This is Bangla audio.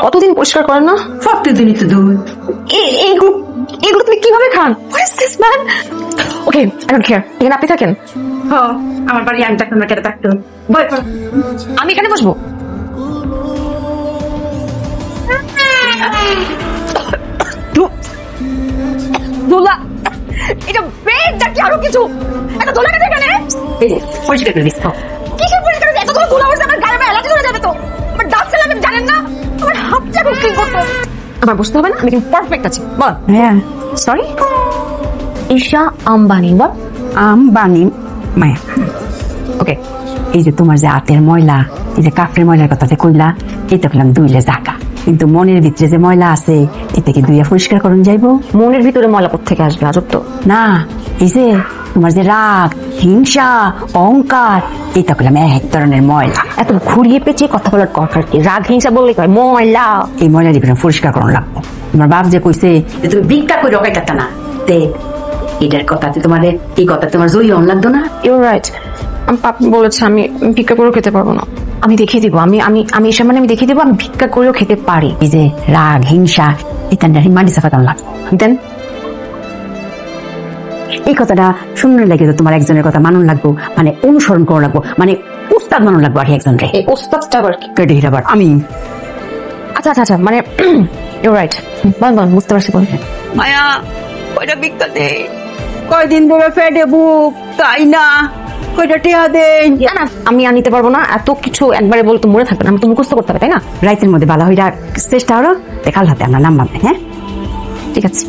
কতদিন পরিষ্কার করেন না? প্রতিদিনই তো দুধ। এগুলো তুমি কিভাবে খান? ওকে, I don't care. এখানে আপনি থাকেন? আমার বাড়ি আমি থাকতাম না, কেটে থাকতো। আমি এখানে বসবো। দোলা, এটা বেড নাকি আরো কিছু? এত দোলা কেন এখানে? এই যে পরিষ্কার করে দিচ্ছ। কিসের পরিষ্কার? এতগুলো দোলা হচ্ছে আমার গায়ে, আমার অ্যালার্জি হয়ে যাবে তো। আমার ডাস্ট এলার্জি জানেন না? আমার হাতটা ক্লিন করতে হবে। আমার বসতে হবে না, আমি কিন্তু পারফেক্ট আছি। বল। হ্যাঁ, সরি, ঈশা আম্বানি। বল। আম্বানি মায়া। ওকে, এই যে তোমার যে হাতের ময়লা, এই যে কাপড়ের ময়লার কথা যে কইলা, এই তো কইলাম দুইলে জায়গা, কিন্তু মনের ভিতরে যে ময়লা আছে এতে কি দুইয়া পরিষ্কার করুন যাইবো? মনের ভিতরে ময়লা থেকে আসবে? আজব তো। না, এই যে তোমার যে রাগ, হিংসা, অহংকার, এটা কইলাম এক ধরনের ময়লা। এত ঘুরিয়ে পেঁচিয়ে কথা বলার দরকার কি? রাগ হিংসা বললে কয় ময়লা। এই ময়লা দিকে পরিষ্কার করুন লাগবো। তোমার বাপ যে কইছে যে তুমি ভিক্ষা করে রকাইতা না, তে এটার কথাতে তোমার এই কথা তোমার জয়ী অন লাগতো না? Your right. পাপা বলেছে আমি ভিক্ষা করেও খেতে পারবো না। আমি দেখিয়ে দিব, আমি এসে মানে আমি দেখিয়ে দিব আমি ভিক্ষা করেও খেতে পারি। এই যে রাগ, হিংসা, এটা মাটি সাফাতাম লাগবো। দেন এই কথাটা শুনলে লাগে তো তোমার একজনের কথা মানুন লাগবো, মানে অনুসরণ করা লাগবো, মানে উস্তাদ মানুন লাগবো আর একজন রে। এই ওস্তাদটা আবার কি? কেটে আবার আমি আচ্ছা আচ্ছা আচ্ছা, মানে ইউর রাইট। বল বল, বুঝতে পারছি। বল। মায়া, কয়টা ভিক্ষা দে, কয়দিন ধরে পেটে বুক, তাই না? কয়টা টিয়া দেন। না, আমি আনিতে পারবো না। এত কিছু একবারে বলে তো মনে থাকবে না, আমি তো মুখস্থ করতে হবে, তাই না? রাইতের মধ্যে বালা হইরা চেষ্টা করো, দেখাল হাতে আমরা নাম। হ্যাঁ, ঠিক আছে।